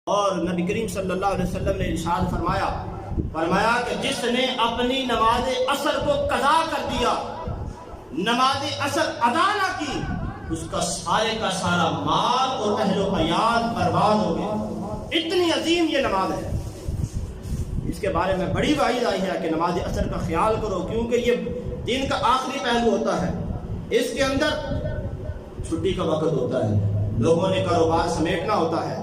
اور نبی کریم صلی اللہ علیہ وسلم نے ارشاد فرمایا کہ جس نے اپنی نماز عصر کو قضا کر دیا، نماز عصر ادا نہ کی، اس کا سارے کا سارا مال اور اہل و عیال برباد ہو گئے۔ اتنی عظیم یہ نماز ہے، اس کے بارے میں بڑی وعید آئی ہے کہ نماز عصر کا خیال کرو، کیونکہ یہ دین کا آخری پہلو ہوتا ہے۔ اس کے اندر چھٹی کا وقت ہوتا ہے، لوگوں نے کاروبار سمیٹنا ہوتا ہے،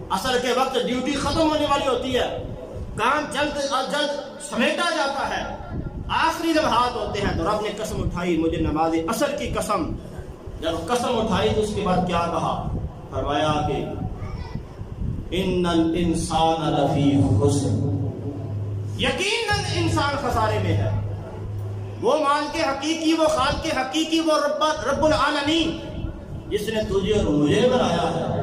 عصر کے وقت ڈیوٹی ختم ہونے والی ہوتی ہے، کام جلد از جلد سمیٹا جاتا ہے، آخری لمحات ہوتے ہیں۔ تو رب نے قسم اٹھائی، مجھے نماز عصر کی قسم۔ جب قسم اٹھائی تو اس کے بعد کیا کہا؟ فرمایا کہ ان الانسان لفی خسر، یقیناً انسان خسارے میں ہے۔ وہ مالک حقیقی، وہ خالق حقیقی، وہ رب العالمین جس نے تجھے اور مجھے بنایا ہے،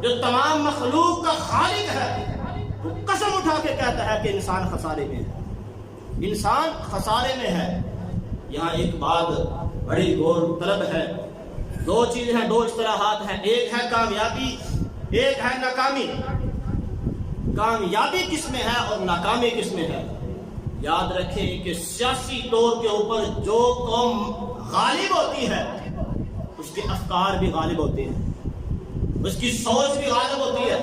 جو تمام مخلوق کا خالق ہے، وہ قسم اٹھا کے کہتا ہے کہ انسان خسارے میں ہے، انسان خسارے میں ہے۔ یہاں ایک بات بڑی غور طلب ہے، دو چیزیں ہیں، دو اصطلاحات ہیں، ایک ہے کامیابی، ایک ہے ناکامی۔ کامیابی کس میں ہے اور ناکامی کس میں ہے؟ یاد رکھیں کہ سیاسی طور کے اوپر جو قوم غالب ہوتی ہے اس کے افکار بھی غالب ہوتے ہیں، اس کی سوچ بھی غالب ہوتی ہے۔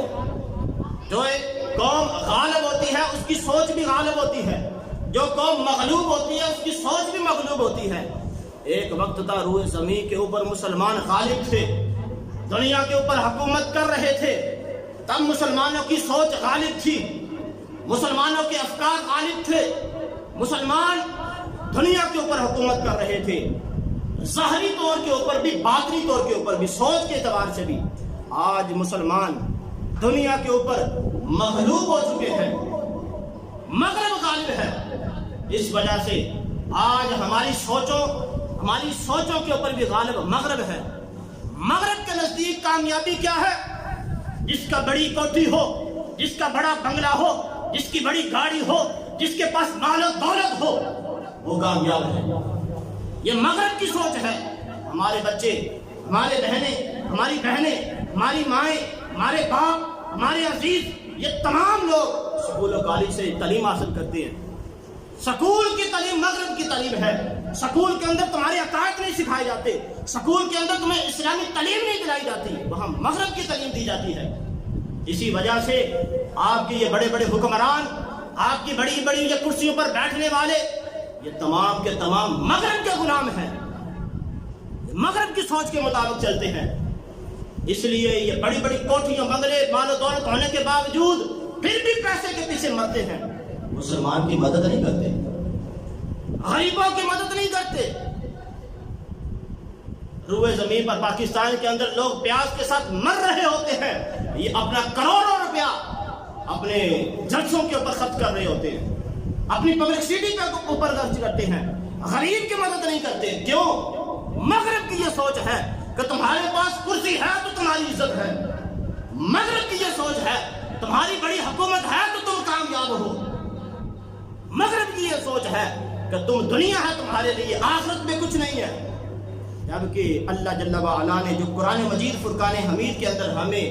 جو ایک قوم غالب ہوتی ہے اس کی سوچ بھی غالب ہوتی ہے، جو قوم مغلوب ہوتی ہے اس کی سوچ بھی مغلوب ہوتی ہے۔ ایک وقت تھا روئے زمین کے اوپر مسلمان غالب تھے، دنیا کے اوپر حکومت کر رہے تھے، تب مسلمانوں کی سوچ غالب تھی، مسلمانوں کے افکار غالب تھے، مسلمان دنیا کے اوپر حکومت کر رہے تھے، ظاہری طور کے اوپر بھی، باطنی طور کے اوپر بھی، سوچ کے اعتبار سے بھی۔ آج مسلمان دنیا کے اوپر مغلوب ہو چکے ہیں، مغرب غالب ہے۔ اس وجہ سے آج ہماری سوچوں کے اوپر بھی غالب مغرب ہے۔ مغرب کے نزدیک کامیابی کیا ہے؟ جس کا بڑی کوٹھی ہو، جس کا بڑا بنگلہ ہو، جس کی بڑی گاڑی ہو، جس کے پاس مال و دولت ہو، وہ کامیاب ہے۔ یہ مغرب کی سوچ ہے۔ ہمارے بچے، ہمارے ہماری بہنیں، ہماری مائیں، ہمارے باپ، ہمارے عزیز، یہ تمام لوگ سکول و کالج سے تعلیم حاصل کرتے ہیں۔ سکول کی تعلیم مغرب کی تعلیم ہے۔ سکول کے اندر تمہارے عقائد نہیں سکھائے جاتے، سکول کے اندر تمہیں اسلامی تعلیم نہیں دلائی جاتی، وہاں مغرب کی تعلیم دی جاتی ہے۔ اسی وجہ سے آپ کے یہ بڑے بڑے حکمران، آپ کی بڑی بڑی یہ کرسیوں پر بیٹھنے والے، یہ تمام کے تمام مغرب کے غلام ہیں، مغرب کی سوچ کے مطابق چلتے ہیں۔ اس لیے یہ بڑی بڑی کوٹھیاں، بنگلے، مال و دولت ہونے کے باوجود پھر بھی پیسے کے پیچھے مرتے ہیں، مسلمان کی مدد نہیں کرتے، غریبوں کی مدد نہیں کرتے۔ روئے زمین پر پاکستان کے اندر لوگ پیاس کے ساتھ مر رہے ہوتے ہیں، یہ اپنا کروڑوں روپیہ اپنے جلسوں کے اوپر خرچ کر رہے ہوتے ہیں، اپنی پبلسٹی کے اوپر خرچ کرتے ہیں، غریب کی مدد نہیں کرتے۔ کیوں؟ مغرب کی یہ سوچ ہے کہ تمہارے پاس کرسی ہے تو تمہاری عزت ہے، مغرب کی یہ سوچ ہے تمہاری بڑی حکومت ہے تو تم کامیاب ہو، مغرب کی یہ سوچ ہے کہ تم دنیا ہے تمہارے لیے، آخرت میں کچھ نہیں ہے۔ جبکہ اللہ جل وعلا نے جو قرآن مجید فرقان حمید کے اندر ہمیں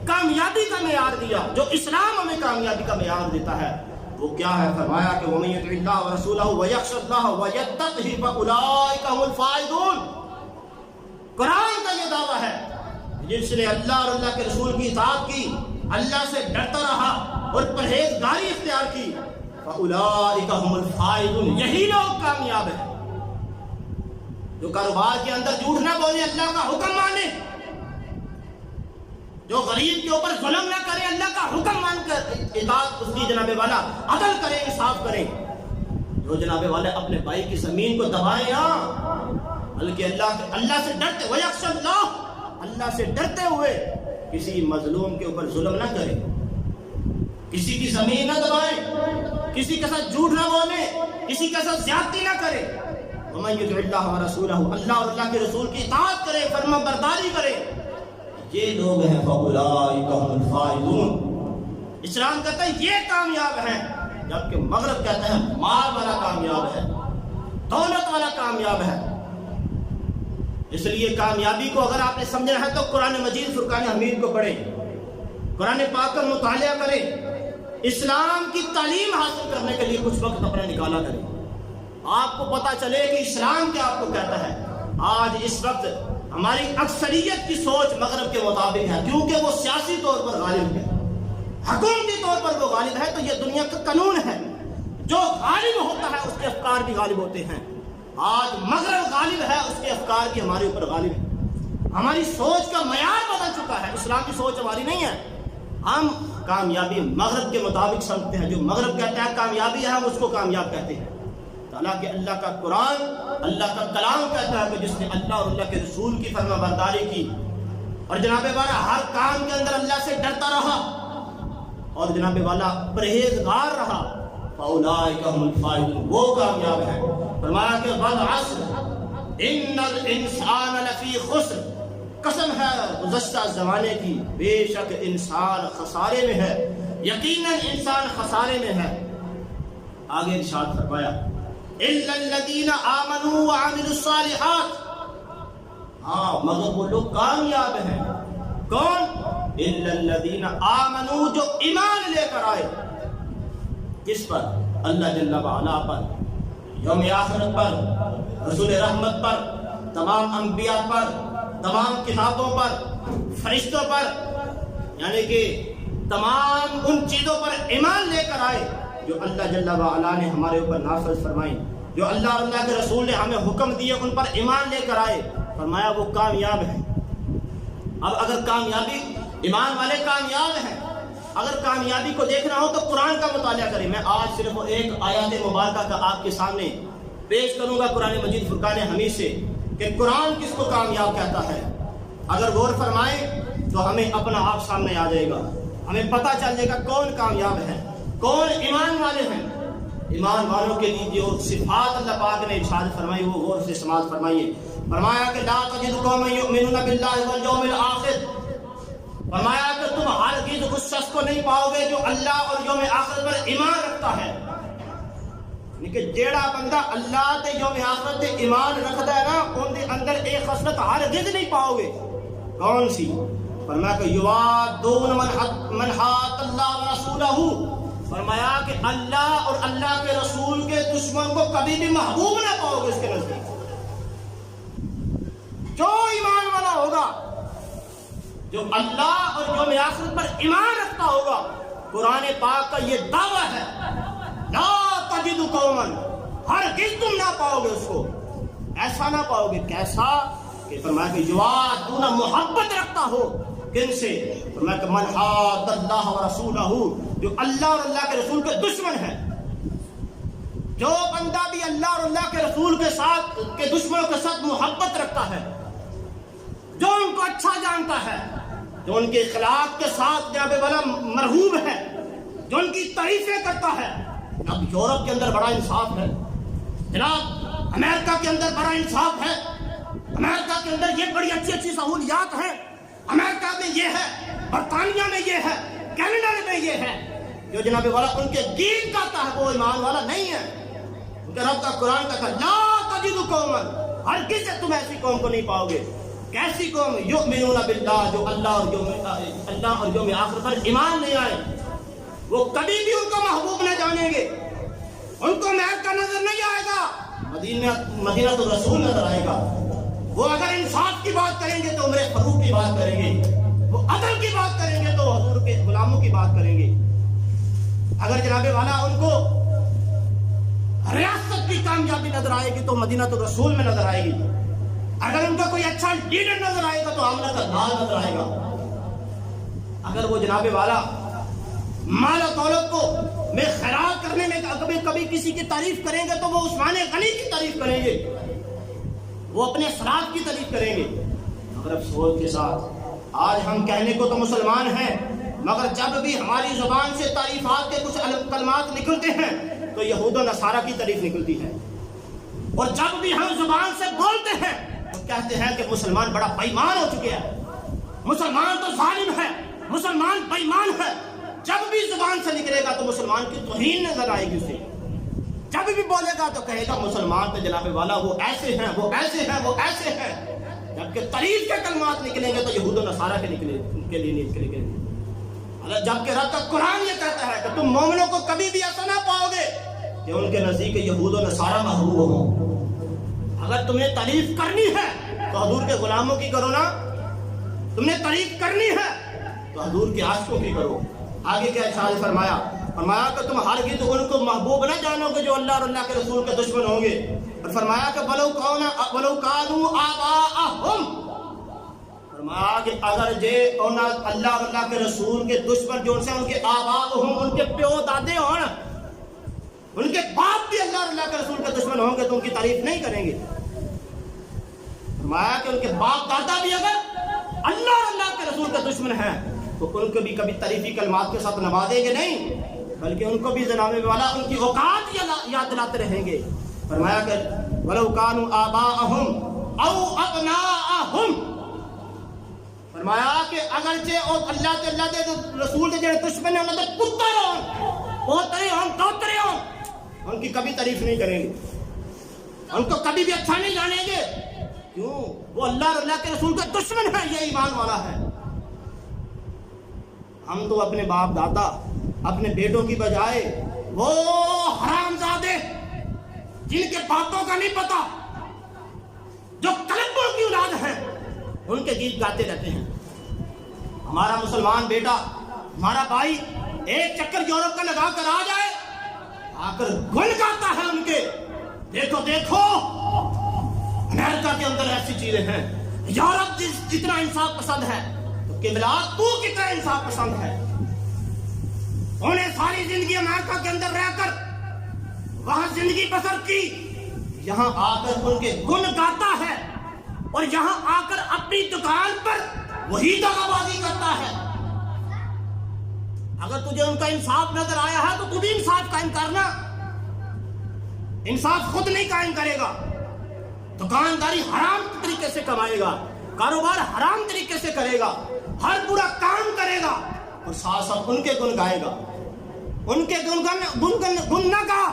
کامیابی کا معیار دیا، جو اسلام ہمیں کامیابی کا معیار دیتا ہے، وہ کیا ہے؟ فرمایا کہ وَمَن يُطِعِ اللَّهَ وَرَسُولَهُ وَيَخْشَ اللَّهَ وَيَتَّقْهِ فَأُولَٰئِكَ هُمُ الْفَائِزُونَ۔ قرآن کا یہ دعویٰ ہے جس نے اللہ اور اللہ کے رسول کی اطاعت کی، اللہ سے ڈرتا رہا اور پرہیزگاری اختیار کی، فَأُولَٰئِكَ هُمُ الْفَائِزُونَ، یہی لوگ کامیاب ہیں۔ جو کاروبار کے اندر جھوٹ نہ بولے، اللہ کا حکم مانے، جو غریب کے اوپر ظلم نہ کرے، اللہ کا حکم مان کر اطاعت اس کی جناب والا عدل کرے، انصاف کرے، جو جناب والا اپنے بھائی کی زمین کو دبائے بلکہ اللہ سے ڈرتے، وَيَخْشَ اللَّهَ، اللہ سے ڈرتے ہوئے کسی مظلوم کے اوپر ظلم نہ کرے، کسی کی زمین نہ دبائے، کسی کے ساتھ جھوٹ نہ بولے، کسی کے ساتھ زیادتی نہ کرے۔ وَمَن يُطِعِ اللَّهَ وَرَسُولَهُ، اللہ اور اللہ کے رسول کی اطاعت کرے، فرما برداری کرے، یہ لوگ ہیں فَأُولَٰئِكَ هُمُ الْفَائِزُونَ۔ اسلام کہتا ہے یہ کامیاب ہیں، جبکہ مغرب کہتا ہے مال والا کامیاب ہے، دولت والا کامیاب ہے۔ اس لیے کامیابی کو اگر آپ نے سمجھنا ہے تو قرآن مجید فرقان حمید کو پڑھیں۔ قرآن پاک کا مطالعہ کریں، اسلام کی تعلیم حاصل کرنے کے لیے کچھ وقت اپنا نکالا کریں، آپ کو پتا چلے کہ اسلام کیا آپ کو کہتا ہے۔ آج اس وقت ہماری اکثریت کی سوچ مغرب کے مطابق ہے، کیونکہ وہ سیاسی طور پر غالب ہے، حکومتی طور پر وہ غالب ہے، تو یہ دنیا کا قانون ہے، جو غالب ہوتا ہے اس کے افکار بھی غالب ہوتے ہیں۔ آج مغرب غالب ہے، اس کے افکار بھی ہمارے اوپر غالب ہے، ہماری سوچ کا معیار بدل چکا ہے، اسلام کی سوچ ہماری نہیں ہے۔ ہم کامیابی مغرب کے مطابق سمجھتے ہیں، جو مغرب کہتا ہے کامیابی ہے ہم اس کو کامیاب کہتے ہیں، حالانکہ اللہ کا قرآن، اللہ کا کلام کہتا ہے کہ جس نے اللہ اور اللہ کے رسول کی فرما برداری کی اور جناب والا ہر کام کے اندر اللہ سے ڈرتا رہا اور جناب والا پرہیزگار رہا، فاولئک هم الفائزون، وہ کامیاب ہے۔ فرمایا کہ والعصر ان الانسان لفی خسر، قسم ہے گزشتہ زمانے کی، بے شک انسان خسارے میں ہے، یقیناً انسان خسارے میں ہے۔ آگے ارشاد فرمایا الا الذین آمنوا وعملوا الصالحات، ہاں مگر وہ لوگ کامیاب ہیں، کون؟ الا الذین آمنوا، جو ایمان لے کر آئے، کس پر؟ اللہ جل وعلا پر، یوم آخرت پر، رسول رحمت پر، تمام انبیاء پر، تمام کتابوں پر، فرشتوں پر، یعنی کہ تمام ان چیزوں پر ایمان لے کر آئے جو اللہ جل وعلا نے ہمارے اوپر نافذ فرمائی، جو اللہ اور اللہ کے رسول نے ہمیں حکم دیے، ان پر ایمان لے کر آئے، فرمایا وہ کامیاب ہیں۔ اب اگر کامیابی، ایمان والے کامیاب ہیں، اگر کامیابی کو دیکھنا ہو تو قرآن کا مطالعہ کریں۔ میں آج صرف ایک آیات مبارکہ کا آپ کے سامنے پیش کروں گا قرآن مجید فرقان حمید سے، کہ قرآن کس کو کامیاب کہتا ہے۔ اگر غور فرمائیں تو ہمیں اپنا آپ سامنے آ جائے گا، ہمیں پتہ چل جائے گا کون کامیاب ہے، کون ایمان والے ہیں۔ ایمان والوں کے لیے جو صفات اللہ پاک نے ارشاد فرمائی وہ غور سے سماعت فرمائیے۔ فرمایا کہ لا تجد قوما یؤمنون باللہ والیوم الآخر، فرمایا کہ تم ہرگز اس شخص کو نہیں پاؤ گے جو اللہ اور یوم آخرت پر ایمان رکھتا ہے، یعنی کہ جیڑا بندہ اللہ تے یوم آخرت تے ایمان رکھتا ہے نا، ان دے اندر ایک خصلت ہرگز نہیں پاؤ گے۔ کون سی؟ فرمایا کہ یوادون من حاد اللہ ورسولہ، فرمایا کہ اللہ اور اللہ کے رسول کے دشمن کو کبھی بھی محبوب نہ پاؤ گے اس کے نزدیک۔ جو ایمان والا ہوگا، جو اللہ اور یوم آخرت پر ایمان رکھتا ہوگا، قرآن پاک کا یہ دعویٰ ہے، لا تجد قوما، ہرگز تم نہ پاؤ گے اس کو، ایسا نہ پاؤ گے۔ کیسا؟ کہ فرمایا کہ یوادون، محبت رکھتا ہو، کن سے؟ فرمایا کہ من حاد اللہ ورسولہ، جو اللہ اور اللہ کے رسول کے دشمن ہے۔ جو بندہ بھی اللہ اور اللہ کے رسول کے ساتھ، کے دشمنوں کے ساتھ محبت رکھتا ہے، جو ان کو اچھا جانتا ہے، جو ان کے اخلاق کے ساتھ جناب والا مرحوم ہے، جو ان کی تعریفیں کرتا ہے۔ اب یورپ کے اندر بڑا انصاف ہے جناب، امریکہ کے اندر بڑا انصاف ہے، امریکہ کے اندر یہ بڑی اچھی اچھی سہولیات ہیں، امریکہ میں یہ ہے، برطانیہ میں یہ ہے، کینیڈا میں یہ ہے۔ جو جناب والا ان کے دین کا ہے وہ ایمان والا نہیں ہے۔ ان کے رب کا قرآن کا لا تجد قوما، ہرگز تم ایسی قوم کو نہیں پاؤ گے۔ کیسی قوم؟ یؤمنون باللہ، جو اللہ اور یوم آخر پر ایمان نہیں آئے، وہ کبھی بھی ان کو محبوب نہ جانیں گے، ان کو امریکہ نظر نہیں آئے گا، مدینہ تو رسول نظر آئے گا۔ وہ اگر انصاف کی بات کریں گے تو عمر فاروق کی بات کریں گے، وہ عدل کی بات کریں گے تو حضور کے غلاموں کی بات کریں گے۔ اگر جناب والا ان کو ریاست کی کامیابی نظر آئے گی تو مدینہ تو رسول میں نظر آئے گی، اگر ان کو کوئی اچھا لیڈر نظر آئے گا تو آمنہ کا لال نظر آئے گا۔ اگر وہ جناب والا مال و دولت کو میں خیرات کرنے میں کبھی کسی کی تعریف کریں گے تو وہ عثمان غنی کی تعریف کریں گے، وہ اپنے اسلاف کی تعریف کریں گے۔ مگر افسوس کے ساتھ آج ہم کہنے کو تو مسلمان ہیں، مگر جب بھی ہماری زبان سے تعریفات کے کچھ کلمات نکلتے ہیں تو یہود و نصارہ کی تعریف نکلتی ہے، اور جب بھی ہم زبان سے بولتے ہیں تو کہتے ہیں کہ مسلمان بڑا بے ایمان ہو چکے ہیں، مسلمان تو ظالم ہے، مسلمان بے ایمان ہے۔ جب بھی زبان سے نکلے گا تو مسلمان کی توہین نظر آئے گی اسے، جب بھی بولے گا تو کہے گا مسلمان پہ جناب والا وہ ایسے ہیں، وہ ایسے ہیں، وہ ایسے ہیں۔ جبکہ تعریف کے کلمات نکلیں گے تو یہود و نصارہ کے لیے نکلیں گے۔ جبکہ رب کا قرآن یہ کہتا ہے کہ تم مومنوں کو کبھی بھی ایسا نہ پاؤ گے کہ ان کے نزدیک یہود و نصارہ محبوب ہوں۔ اگر تمہیں تعریف کرنی ہے تو حضور کے غلاموں کی کرو نا، تم نے تعریف کرنی ہے تو حضور کے عاشقوں کی کرو۔ آگے کیا ارشاد فرمایا کہ تم ہرگز ان کو محبوب نہ جانو گے جو اللہ اور اللہ کے رسول کے دشمن ہوں گے، اور فرمایا کہ وَلَوْ كَانُوا آبَاءَهُمْ، فرمایا کہ اگر اللہ اور اللہ کے رسول کے دشمن جو ان سے ان کے آباء ان کے پیو دادے ہوں، ان کے باپ بھی اللہ اور اللہ کے رسول کے دشمن ہوں گے تو ان کی تعریف نہیں کریں گے۔ فرمایا کہ ان کے باپ دادا بھی اگر اللہ اور اللہ کے رسول کے دشمن ہیں تو ان کو بھی کبھی تعریفی کلمات کے ساتھ نوازیں گے نہیں، بلکہ ان کو بھی جناب والا ان کی اوقات یاد دلاتے رہیں گے۔ فرمایا کہ وَلَوْ كَانُوا آبَاءَهُمْ أَوْ أَبْنَاءَهُمْ، فرمایا کہ اگرچہ اور اللہ کے رسول کے جڑے دشمن ہیں انہوں نے پتر ہوں، پوترے ہوں، دوترے ہوں، ان کی کبھی تعریف نہیں کریں گے، ان کو کبھی بھی اچھا نہیں جانیں گے۔ کیوں؟ وہ اللہ اور اللہ کے رسول کا دشمن ہے، یہ ایمان والا ہے۔ ہم تو اپنے باپ دادا اپنے بیٹوں کی بجائے وہ حرامزادے جن کے باپوں کا نہیں پتا، جو کلبوں کی اولاد ہیں، ان کے گیت گاتے رہتے ہیں۔ ہمارا مسلمان بیٹا، ہمارا بھائی ایک چکر یورپ کا لگا کر آ جائے، آ کر گن گاتا ہے ان کے، دیکھو دیکھو امریکہ کے اندر ایسی چیزیں ہیں، یورپ جتنا انصاف پسند ہے تو قبلہ تو کتنا انصاف پسند ہے۔ انہیں ساری زندگی امریکہ کے اندر رہ کر وہاں زندگی بسر کی، یہاں آ کر ان کے گن گاتا ہے، اور یہاں آ کر اپنی دکان پر وہی دغا بازی کرتا ہے۔ اگر تجھے ان کا انصاف نظر آیا ہے تو تو بھی انصاف قائم کرنا۔ انصاف خود نہیں قائم کرے گا، دکانداری حرام طریقے سے کمائے گا، کاروبار حرام طریقے سے کرے گا، ہر برا کام کرے گا، اور ساتھ ساتھ ان کے گن گائے گا۔ ان کے گن نہ گا،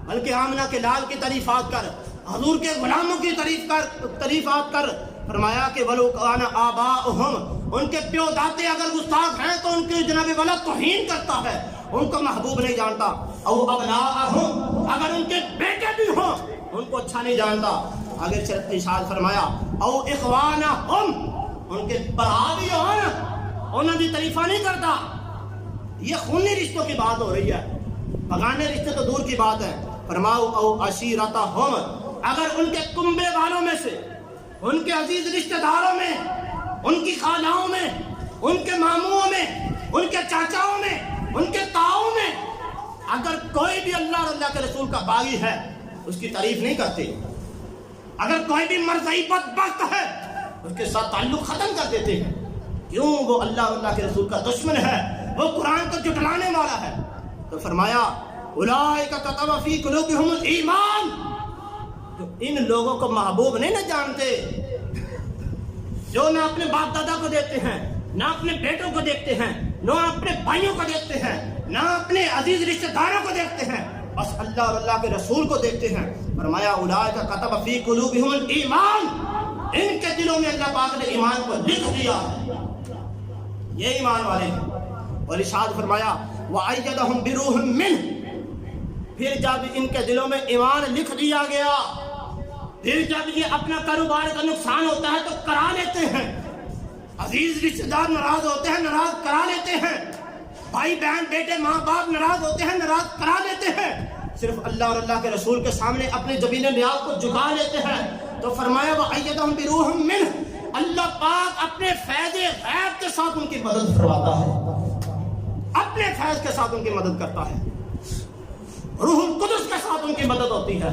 بلکہ آمنہ کے لال کی تعریفات کر، حضور کے غلاموں کی تعریفات کر۔ فرمایا کہ وَلَوْ كَانَ آبَاؤُهُمْ، ان کے پیو دادے اگر گستاخ ہیں تو ان کے جناب والا توہین کرتا ہے، ان کو محبوب نہیں جانتا۔ او ابناءہم، اگر ان کے بیٹے بھی ہوں ان کو اچھا نہیں جانتا۔ آگے ارشاد فرمایا او اخوانہم، ان کے برا بھی ہوں انہوں نے تعریفہ نہیں کرتا۔ یہ خونی رشتوں کی بات ہو رہی ہے، پگانے رشتے تو دور کی بات ہے۔ فرماؤ او عشیرتہم، اگر ان کے کنبے والوں میں سے، ان کے عزیز رشتہ داروں میں، ان کی خالہوں میں، ان کے ماموں میں، ان کے چاچاؤں میں، ان کے تاؤں میں اگر کوئی بھی اللہ اور اللہ کے رسول کا باغی ہے اس کی تعریف نہیں کرتے، اگر کوئی بھی مرضی بدبخت ہے اس کے ساتھ تعلق ختم کر دیتے ہیں۔ کیوں؟ وہ اللہ اور اللہ کے رسول کا دشمن ہے، وہ قرآن کو جھٹلانے والا ہے۔ تو فرمایا اولئک کتب فی قلوبہم الایمان، جو ان لوگوں کو محبوب نہیں نہ جانتے، جو نہ اپنے باپ دادا کو دیکھتے ہیں، نہ اپنے بیٹوں کو دیکھتے ہیں، نہ اپنے بھائیوں کو دیکھتے ہیں، نہ اپنے عزیز رشتہ داروں کو دیکھتے ہیں، بس اللہ اور اللہ کے رسول کو دیکھتے ہیں۔ فرمایا اولئک کتب فی قلوبہم الایمان، ان کے دلوں میں اللہ پاک نے ایمان کو لکھ دیا ہے، یہ ایمان والے ہیں۔ اور ارشاد فرمایا وَأَيَّدَهُمْ بِرُوحٍ مِّنْهُ، پھر جب ان کے دلوں میں ایمان لکھ دیا گیا، پھر جب یہ اپنا کاروبار کا نقصان ہوتا ہے تو کرا لیتے ہیں، عزیز رشتہ دار ناراض ہوتے ہیں ناراض کرا لیتے ہیں، بھائی بہن بیٹے ماں باپ ناراض ہوتے ہیں ناراض کرا لیتے ہیں، صرف اللہ اور اللہ کے رسول کے سامنے اپنے جبین نیاز کو جھکا لیتے ہیں۔ تو فرمایا وَأَيَّدَهُمْ بِرُوحٍ مِّنْهُ، اللہ پاک اپنے فیض غیب کے ساتھ ان کی مدد فرماتا ہے، اپنے فیض کے ساتھ ان کی مدد کرتا ہے، روح القدس کے ساتھ ان کی مدد ہوتی ہے،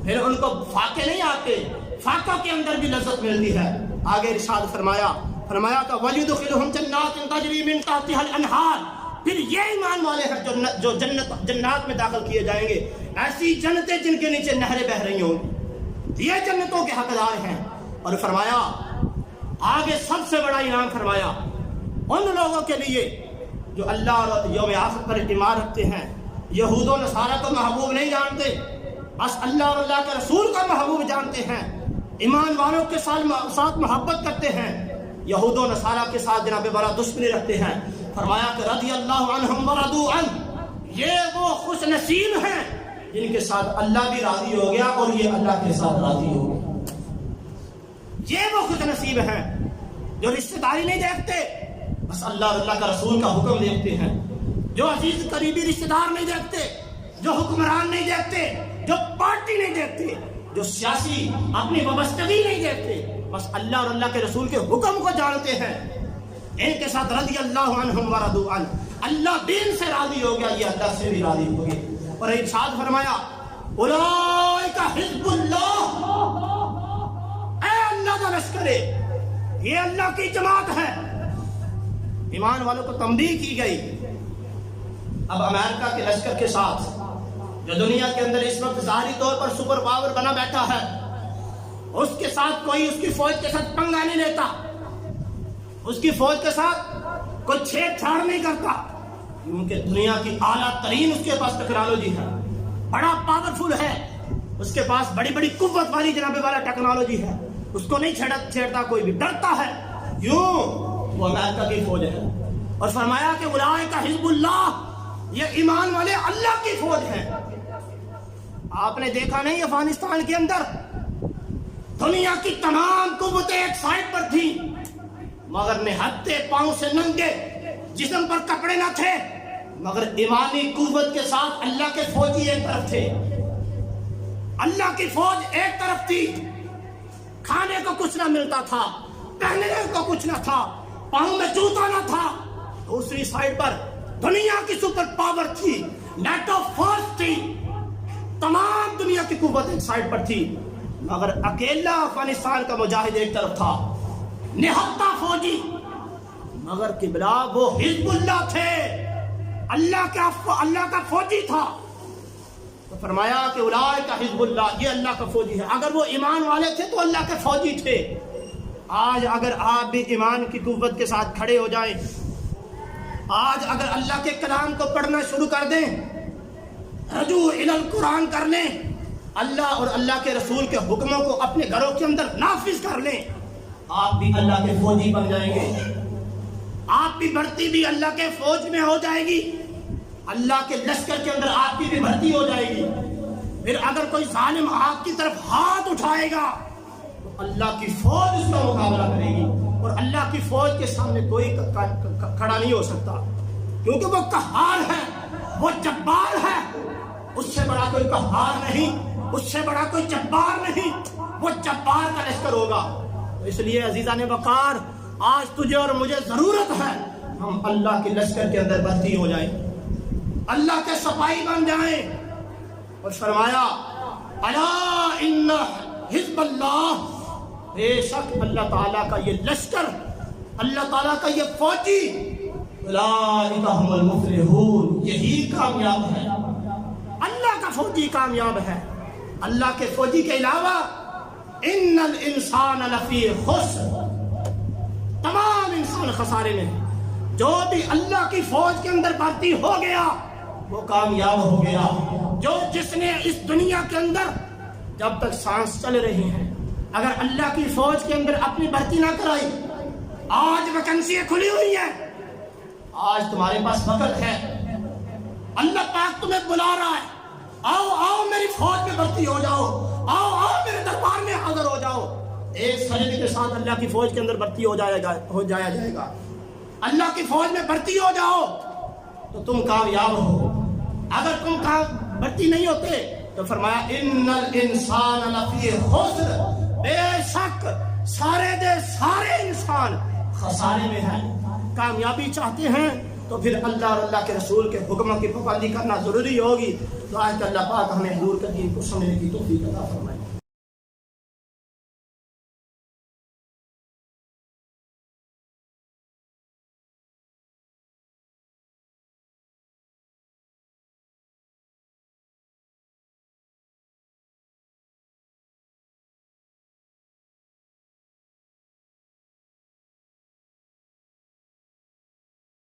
پھر ان کو فاقے نہیں آتے، فاقوں کے اندر بھی لذت ملتی ہے۔ آگے ارشاد فرمایا کہ وَيُدْخِلُهُمْ جَنَّاتٍ تَجْرِي مِن تَحْتِهَا الْأَنْهَارُ، پھر یہ ایمان والے ہیں جو جنات میں داخل کیے جائیں گے، ایسی جنتیں جن کے نیچے نہریں بہہ رہی ہوں گی، یہ جنتوں کے حقدار ہیں۔ اور فرمایا آگے سب سے بڑا انعام فرمایا ان لوگوں کے لیے جو اللہ اور یوم آخر پر اعتماد رکھتے ہیں، یہود و نصارہ کو محبوب نہیں جانتے، بس اللہ اور اللہ کے رسول کو محبوب جانتے ہیں، ایمان والوں کے ساتھ محبت کرتے ہیں، یہود و نصارہ کے ساتھ جناب والا دشمنی رکھتے ہیں۔ فرمایا کہ رضی اللہ عنہم ورضوا عنہ، یہ وہ خوش نصیب ہیں جن کے ساتھ اللہ بھی راضی ہو گیا اور یہ اللہ کے ساتھ راضی ہو گیا۔ یہ وہ خوش نصیب ہیں جو رشتہ داری نہیں دیکھتے، بس اللہ اور اللہ کا رسول کا حکم دیکھتے ہیں، جو عزیز قریبی رشتہ دار نہیں دیکھتے، جو حکمران نہیں دیکھتے، جو پارٹی نہیں دیکھتے، جو سیاسی اپنی وابستگی نہیں دیکھتے، بس اللہ اور اللہ کے رسول کے حکم کو جانتے ہیں، ان کے ساتھ رضی اللہ عنہم ورضوا عنہ، اللہ دین سے راضی ہو گیا، یہ اللہ سے بھی راضی ہو گئے۔ اور ارشاد فرمایا اولئک حزب اللہ، اے اللہ کا لشکر، یہ اللہ کی جماعت ہے۔ ایمان والوں کو تنبیہ کی گئی۔ اب امریکہ کے لشکر کے ساتھ جو دنیا کے اندر اس وقت ظاہری طور پر سپر پاور بنا بیٹھا ہے، اس کے ساتھ کوئی اس کی فوج کے ساتھ پنگا نہیں لیتا، اس کی فوج کے ساتھ کوئی چھیڑ چھاڑ نہیں کرتا، کیونکہ دنیا کی اعلیٰ ترین اس کے پاس ٹیکنالوجی ہے، بڑا پاورفل ہے، اس کے پاس بڑی بڑی قوت والی جناب والا ٹیکنالوجی ہے، اس کو نہیں چھیڑتا کوئی بھی، ڈرتا ہے، کیوں؟ وہ امریکہ کی فوج ہے۔ اور فرمایا کہ اولئک حزب اللہ، یہ ایمان والے اللہ کی فوج ہے۔ آپ نے دیکھا نہیں افغانستان کے اندر دنیا کی تمام قوتیں ایک سائڈ پر تھیں، مگر نہتے پاؤں سے ننگے، جسم پر کپڑے نہ تھے، مگر ایمانی قوت کے ساتھ اللہ کے فوجی ایک طرف تھے، اللہ کی فوج ایک طرف تھی، کھانے کو کچھ نہ ملتا تھا، پہننے کو کچھ نہ تھا، پاؤں میں جوتا نہ تھا، دوسری سائڈ پر دنیا کی سپر پاور تھی، نیٹو فورس تھی، تمام دنیا کی قوت ایک سائڈ پر تھی، مگر اکیلا افغانستان کا مجاہد ایک طرف تھا، نہتا فوجی، مگر قبلہ وہ حزب اللہ تھے، اللہ کا فوجی تھا۔ تو فرمایا کہ اولئک حزب اللہ، یہ اللہ کا فوجی ہے۔ اگر وہ ایمان والے تھے تو اللہ کے فوجی تھے۔ آج اگر آپ بھی ایمان کی قوت کے ساتھ کھڑے ہو جائیں، آج اگر اللہ کے کلام کو پڑھنا شروع کر دیں، رجوع الی القرآن کر لیں، اللہ اور اللہ کے رسول کے حکموں کو اپنے گھروں کے اندر نافذ کر لیں، آپ بھی اللہ کے فوجی بن جائیں گے، آپ کی بھرتی بھی اللہ کے فوج میں ہو جائے گی، اللہ کے لشکر کے اندر آپ کی بھی بھرتی ہو جائے گی۔ پھر اگر کوئی ظالم آپ کی طرف ہاتھ اٹھائے گا تو اللہ کی فوج اس کا مقابلہ کرے گی، اور اللہ کی فوج کے سامنے کوئی کھڑا نہیں ہو سکتا، کیونکہ وہ قہار ہے، وہ جبار ہے، اس سے بڑا کوئی قہار نہیں، اس سے بڑا کوئی جبار نہیں، وہ جبار کا لشکر ہوگا۔ اس لیے عزیزان وقار، آج تجھے اور مجھے ضرورت ہے ہم اللہ کے لشکر کے اندر بھرتی ہو جائیں، اللہ کے سپاہی بن جائیں۔ اور فرمایا الا ان حزب اللہ، بے شک اللہ تعالیٰ کا یہ لشکر، اللہ تعالیٰ کا یہ فوجی، اولئک هم المفلحون، یہی کامیاب ہے، اللہ کا فوجی کامیاب ہے۔ اللہ کے فوجی کے علاوہ ان الانسان لفی خسر، تمام انسان خسارے میں، جو بھی اللہ کی فوج کے اندر بھرتی ہو گیا وہ کامیاب ہو گیا۔ جو جس نے اس دنیا کے اندر جب تک سانس چل رہی ہیں اگر اللہ کی فوج کے اندر اپنی بھرتی نہ کرائی، آج ویکنسیاں کھلی ہوئی ہیں، آج تمہارے پاس وقت ہے، اللہ پاک تمہیں بلا رہا ہے، آؤ آؤ میری فوج میں بھرتی ہو جاؤ، آؤ آؤ میرے دربار میں حاضر ہو جاؤ۔ ایک سجدے کے ساتھ اللہ کی فوج کے اندر بھرتی ہو جایا جائے گا۔ اللہ کی فوج میں بھرتی ہو جاؤ تو تم کامیاب ہو۔ اگر تم بھرتی نہیں ہوتے تو فرمایا ان الانسان لفی خسر، بے شک سارے دے سارے انسان خسارے میں ہیں۔ کامیابی چاہتے ہیں تو پھر اللہ اور اللہ کے رسول کے حکموں کی پابندی کرنا ضروری ہوگی۔ دعا ہے کہ اللہ پاک ہمیں حضور کے دین کو سمجھنے کی توفیق عطا فرمائے۔